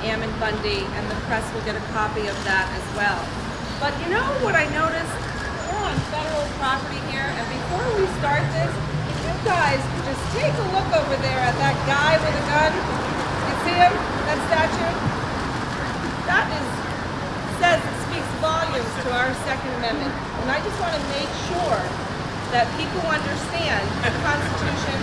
Ammon Bundy, and the press will get a copy of that as well. But you know what I noticed? We're on federal property here, and before we start this, if you guys could just take a look over there at that guy with a gun. You see him? That statue? That speaks volumes to our Second Amendment. And I just want to make sure that people understand the Constitution,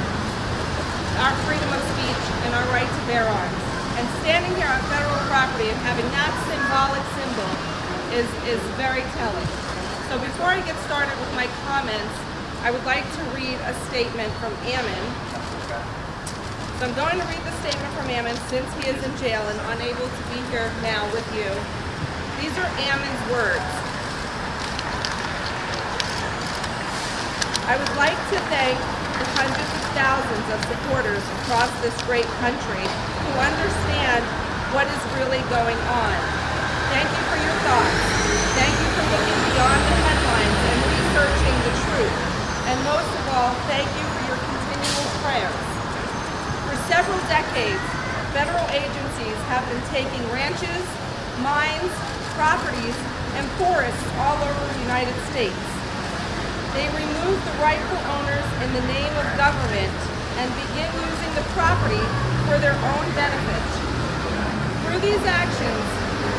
our freedom of speech, and our right to bear arms. And standing here on federal property and having that symbolic symbol is very telling. So before I get started with my comments, I would like to read a statement from Ammon. So I'm going to read the statement from Ammon since he is in jail and unable to be here now with you. These are Ammon's words. I would like to thank the hundreds of thousands of supporters across this great country who understand what is really going on. Thank you for your thoughts. Thank you for looking beyond the headlines and researching the truth. And most of all, thank you for your continual prayers. For several decades, federal agencies have been taking ranches, mines, properties, and forests all over the United States. They remove the rightful owners in the name of government and begin using the property for their own benefit. Through these actions,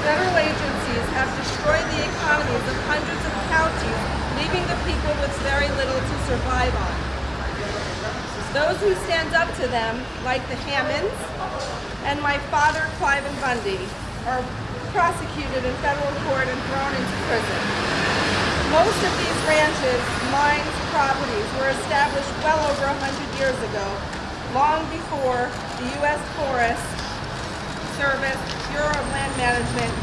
federal agencies have destroyed the economies of hundreds of counties, leaving the people with very little to survive on. Those who stand up to them, like the Hammonds and my father, Cliven Bundy, are prosecuted in federal court and thrown into prison. Most of these ranches, mines, properties were established well over 100 years ago, long before the U.S. Forest Service, Bureau of Land Management,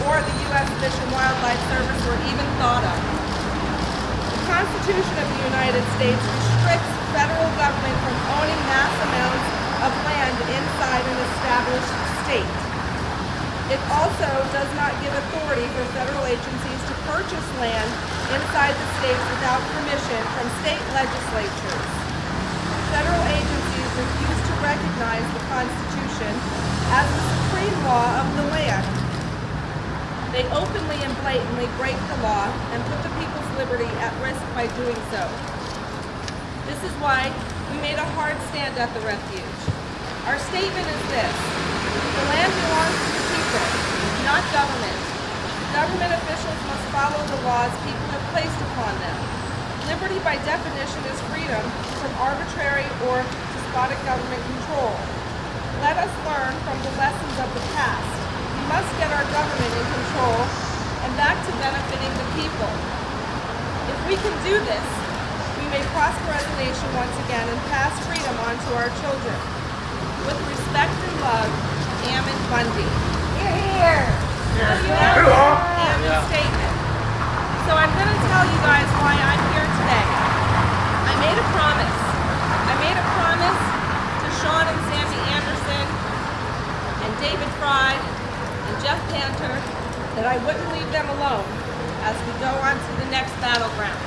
or the U.S. Fish and Wildlife Service were even thought of. The Constitution of the United States restricts federal government from owning mass amounts of land inside an established state. It also does not give authority for federal agencies to purchase land inside the states without permission from state legislatures. Federal agencies refuse to recognize the Constitution as the supreme law of the land. They openly and blatantly break the law and put the people's liberty at risk by doing so. This is why we made a hard stand at the refuge. Our statement is this: the land belongs to the people, not government. Government officials must follow the laws people have placed upon them. Liberty by definition is freedom from arbitrary or despotic government control. Let us learn from the lessons of the past. We must get our government in control and back to benefiting the people. If we can do this, we may prosper as a nation once again and pass freedom on to our children. With respect and love, Ammon Bundy. Here. Ammon's statement. So I'm going to tell you guys why I'm here today. I made a promise. I made a promise to Sean and Sandy Anderson and David Fry and Jeff Panter that I wouldn't leave them alone as we go on to the next battleground.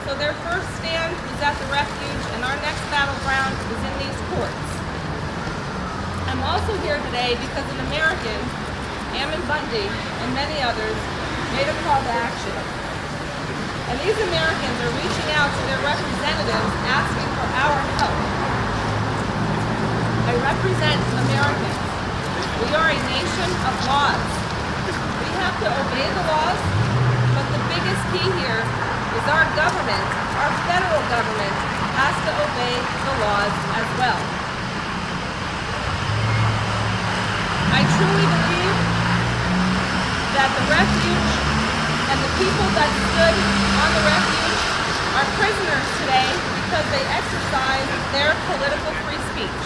So their first stand was at the refuge, and our next battleground is in these courts. I'm also here today because an American, Ammon Bundy, and many others made a call to action. And these Americans are reaching out to their representatives asking for our help. I represent Americans. We are a nation of laws. We have to obey the laws, but the biggest key here is our government, our federal government, has to obey the laws as well. I truly believe that the refuge and the people that stood on the refuge are prisoners today because they exercise their political free speech.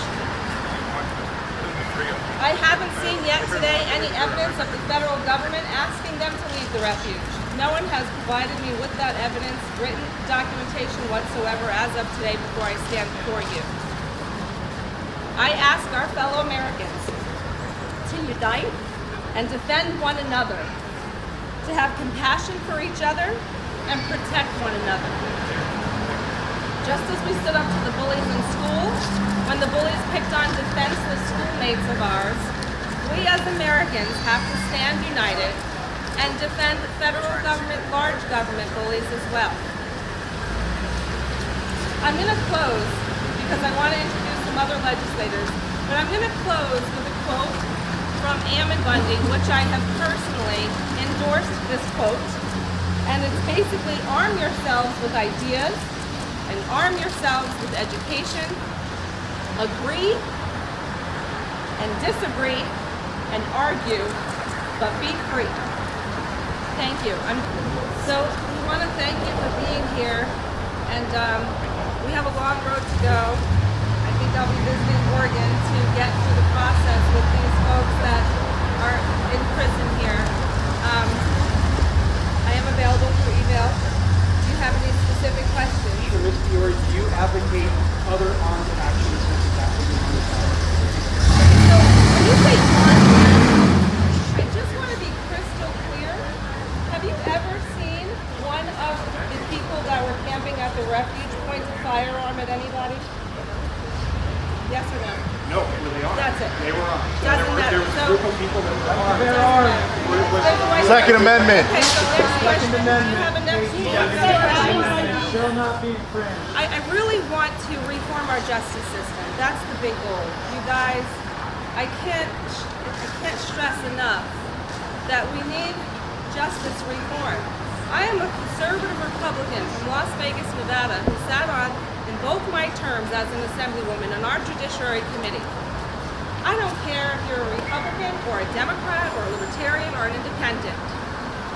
I haven't seen yet today any evidence of the federal government asking them to leave the refuge. No one has provided me with that evidence, written documentation whatsoever as of today before I stand before you. I ask our fellow Americans to unite and defend one another, to have compassion for each other and protect one another. Just as we stood up to the bullies in school, when the bullies picked on defenseless schoolmates of ours, we as Americans have to stand united and defend federal government, large government bullies as well. I'm going to close because I want to introduce some other legislators, but I'm going to close with a quote from Ammon Bundy, which I have personally endorsed this quote, and it's basically arm yourselves with ideas and arm yourselves with education, agree and disagree and argue, but be free. Thank you. So we want to thank you for being here, and we have a long road to go. I think I'll be visiting Oregon to get through the process with these folks that are in prison here. I am available for email. Do you have any specific questions? Sure, Ms. Fiore, do you advocate other armed actions such as that for your So when you say armed, I just want to be crystal clear. Have you ever seen one of the people that were camping at the refuge point a firearm at anybody? Yes or no? No, they aren't. That's it. They were armed. So Doesn't matter. there was a So- group of people that were armed. Doesn't matter. Second Amendment. Okay, so next question. Do you have a next Shall not be infringed. I really want to reform our justice system. That's the big goal. You guys, I can't stress enough that we need justice reform. I am a conservative Republican from Las Vegas, Nevada, who sat on in both my terms as an assemblywoman on our Judiciary Committee. I don't care if you're a Republican or a Democrat or a Libertarian or an Independent.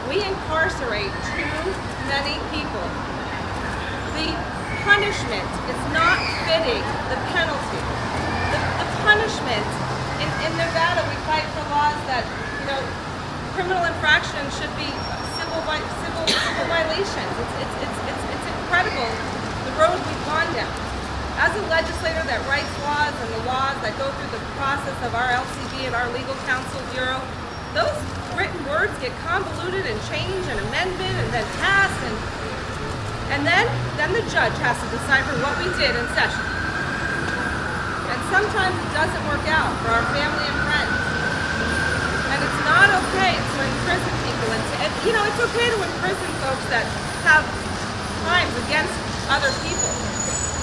We incarcerate too many people. The punishment is not fitting the penalty. The punishment, in Nevada we fight for laws that, criminal infractions should be civil violations. It's incredible the road we've gone down. As a legislator that writes laws and the laws that go through the process of our LCB and our Legal Counsel Bureau, those written words get convoluted and changed and amended and then passed, and then the judge has to decipher what we did in session. And sometimes it doesn't work out for our family and friends. And it's not okay to imprison people. It's okay to imprison folks that have crimes against other people.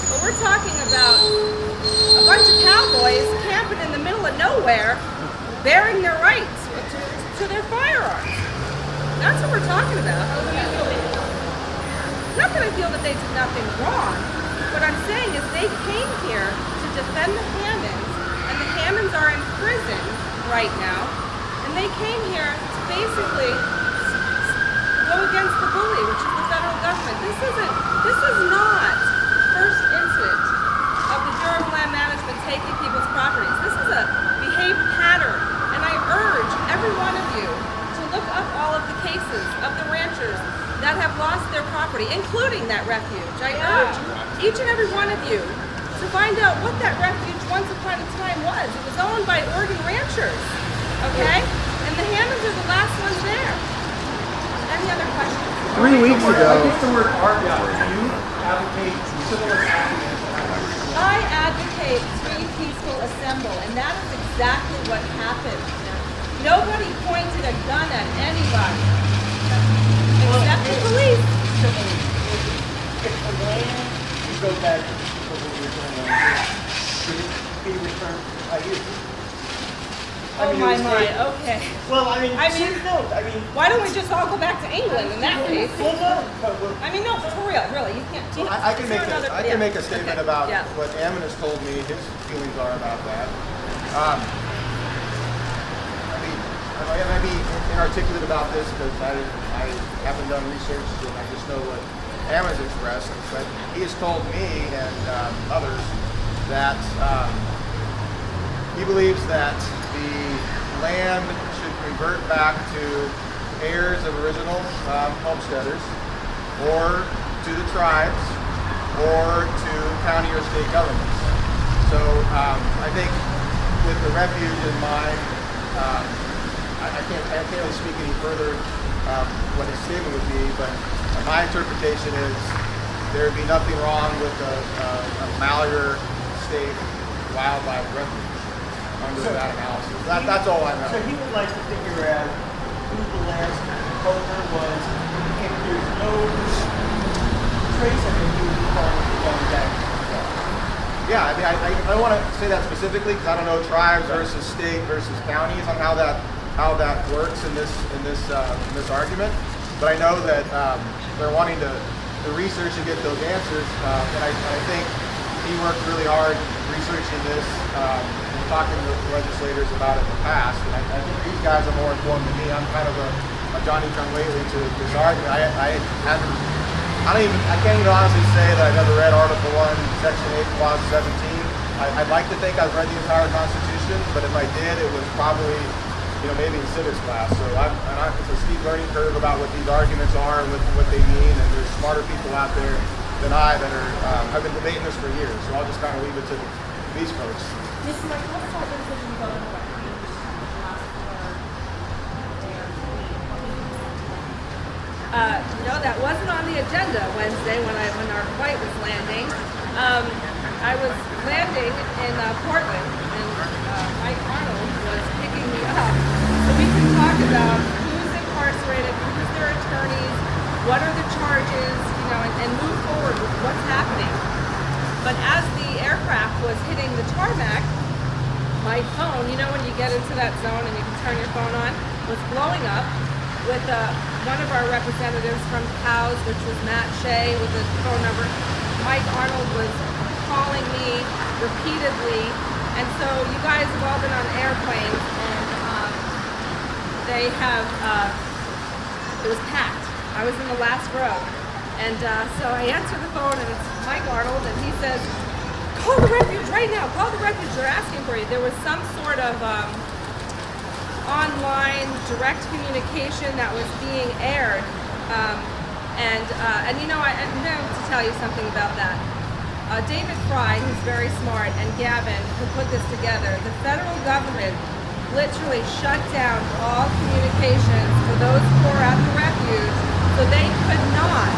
But we're talking about a bunch of cowboys camping in the middle of nowhere, bearing their rights to their firearms. That's what we're talking about. Not that I feel that they did nothing wrong. What I'm saying is they came here to defend the Hammonds, and the Hammonds are in prison right now, and they came here to basically go against the bully, which is the federal government. This is not the first incident of the Bureau of Land Management taking people's properties. This is a behaved pattern, and I urge every one of you to look up all of the cases of the ranchers that have lost their property, including that refuge. I urge each and every one of you to find out what that refuge once upon a time was. It was owned by Oregon ranchers, okay? And the Hammonds are the last ones there. Any other questions? 3 weeks I ago. think the word armed, do you advocate civil actions? I advocate free, peaceful assembly, and that is exactly what happened. Nobody pointed a gun at anybody, except the police. If the land you go back to the original land, should it be returned by you? Okay. Well, I mean, no, Why don't we just all go back to England in that case? well, no, but No, for real, really, you can't. I can make a statement about Yeah. what Ammon has told me his feelings are about that. I may be inarticulate about this because I haven't done research and I just know what Ammon's expressed, but he has told me and others that he believes that the land should revert back to heirs of original homesteaders, or to the tribes, or to county or state governments. So I think with the refuge in mind, I can't really speak any further what his statement would be, but my interpretation is there would be nothing wrong with a Malheur State wildlife refuge. under that analysis. That's all I know. So he would like to figure out who the last owner was. If there's no trace of it, he would be calling it going back. Yeah, I mean, I don't want to say that specifically because I don't know tribes versus state versus counties on how that works in this argument. But I know that they're wanting to research and get those answers, and I think he worked really hard researching this and talking to legislators about it in the past. And I think these guys are more informed than me. I'm kind of a Johnny come lately to this argument. I can't even honestly say that I've ever read Article 1, Section 8, Clause 17. I'd like to think I've read the entire Constitution, but if I did, it was probably, maybe in civics class. So it's a steep learning curve about what these arguments are and what they mean, and there's smarter people out there than I that have been debating this for years. So I'll just kind of leave it to these folks. Mr. Mike, what's that decision going on? No, that wasn't on the agenda Wednesday when our flight was landing. I was landing in Portland, and Mike Arnold was picking me up. So we can talk about who's incarcerated, who's their attorneys, what are the charges, and move forward with what's happening. But as the aircraft was hitting the tarmac, my phone, when you get into that zone and you can turn your phone on, was blowing up with one of our representatives from POWS, which was Matt Shea, with the phone number. Mike Arnold was calling me repeatedly, and so you guys have all been on airplanes, and they have, it was packed. I was in the last row, and so I answer the phone, and it's Mike Arnold, and he says, call the refuge right now, call the refuge, they're asking for you. There was some sort of online direct communication that was being aired, and I'm going to tell you something about that. David Fry, who's very smart, and Gavin, who put this together, the federal government literally shut down all communications for those who are at the refuge, so they could not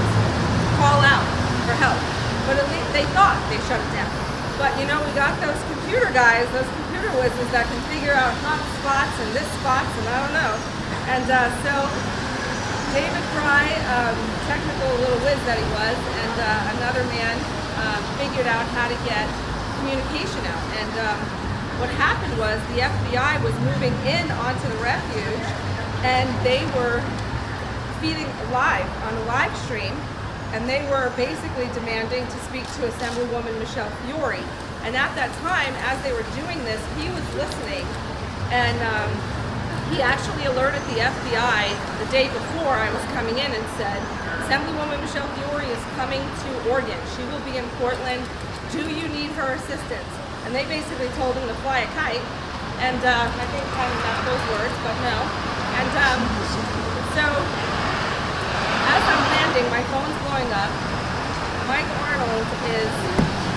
call out for help. But at least they thought they shut it down. But we got those computer guys, those computer whizzes that can figure out hot spots and this spots and I don't know. And so David Fry, technical little whiz that he was, and another man figured out how to get communication out. And what happened was the FBI was moving in onto the refuge, and they were feeding live on a live stream. And they were basically demanding to speak to Assemblywoman Michele Fiore. And at that time, as they were doing this, he was listening, and he actually alerted the FBI the day before I was coming in and said, Assemblywoman Michele Fiore is coming to Oregon. She will be in Portland. Do you need her assistance? And they basically told him to fly a kite. And I think kind of not those words, but no. And so as I'm landing, my phone's blowing up. Mike Arnold is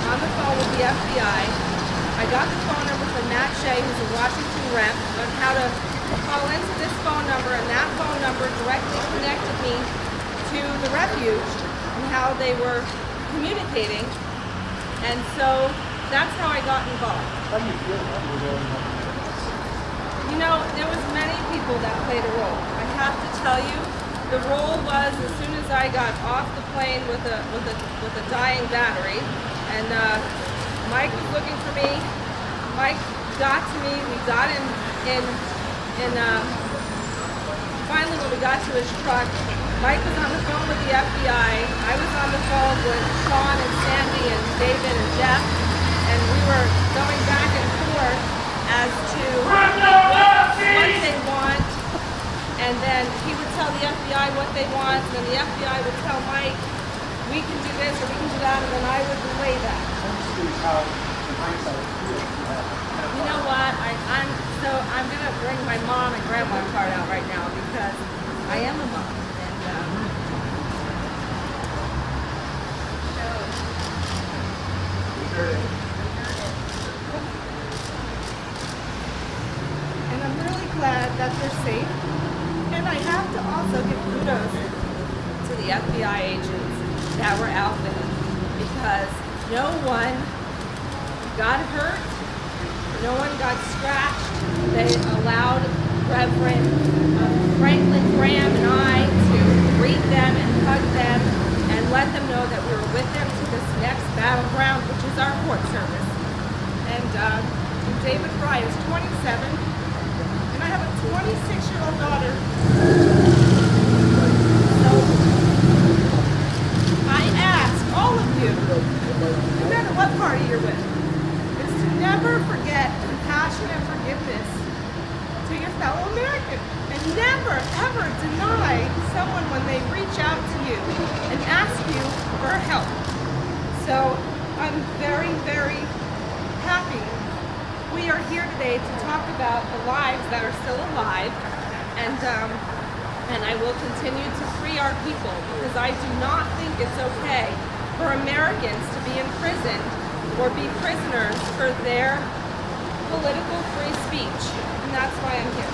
on the phone with the FBI. I got the phone number from Matt Shea, who's a Washington rep, on how to call into this phone number, and that phone number directly connected me to the refuge and how they were communicating. And so that's how I got involved. How do you feel about the role? There was many people that played a role. I have to tell you, the role was as soon as I got off the plane with a dying battery, and Mike was looking for me. Mike got to me. We got in finally when we got to his truck, Mike was on the phone with the FBI. I was on the phone with Sean and Sandy and David and Jeff, and we were going back and forth as to what they want. And then he would tell the FBI what they want, and then the FBI would tell Mike, we can do this or we can do that, and then I would relay that. You know what? I'm gonna bring my mom and grandma card out right now because I am a mom. And I'm really glad that they're safe. And I have to also give kudos to the FBI agents that were out there because no one got hurt No one got scratched. They allowed Reverend Franklin Graham and I to greet them and hug them and let them know that we were with them to this next battleground, which is our court service. And David Fry is 27, and I have a 26-year-old daughter. So I ask all of you, no matter what party you're with, is to never forget compassion and forgiveness to your fellow American. And never, ever deny someone when they reach out to you and ask you for help. So I'm very, very happy we are here today to talk about the lives that are still alive, and I will continue to free our people, because I do not think it's okay for Americans to be imprisoned or be prisoners for their political free speech, and that's why I'm here.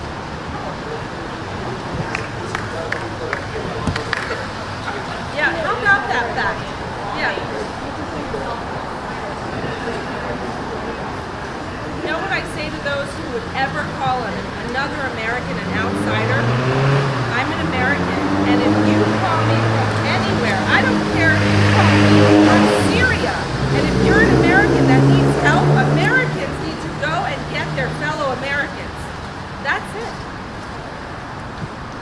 Yeah, how about that fact? Yeah. You know what I say to those who would ever call another American an outsider? I'm an American, and if you call me from anywhere, I don't care if you call me from Syria, and if you're an American that needs help, Americans need to go and get their fellow Americans. That's it.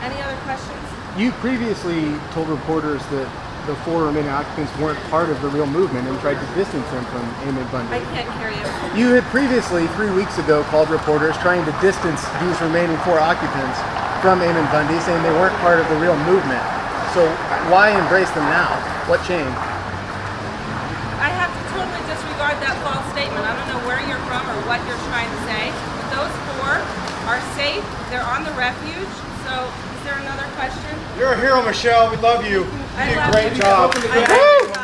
Any other questions? You previously told reporters that the 4 remaining occupants weren't part of the real movement and tried to distance them from Ammon Bundy. I can't hear you. You had previously, 3 weeks ago, called reporters trying to distance these remaining 4 occupants from Ammon Bundy, saying they weren't part of the real movement. So why embrace them now? What changed? I have to totally disregard that false statement. I don't know where you're from or what you're trying to say. But those 4 are safe. They're on the refuge. So is there another question? You're a hero, Michelle. We love you. You did a great job. I love you guys.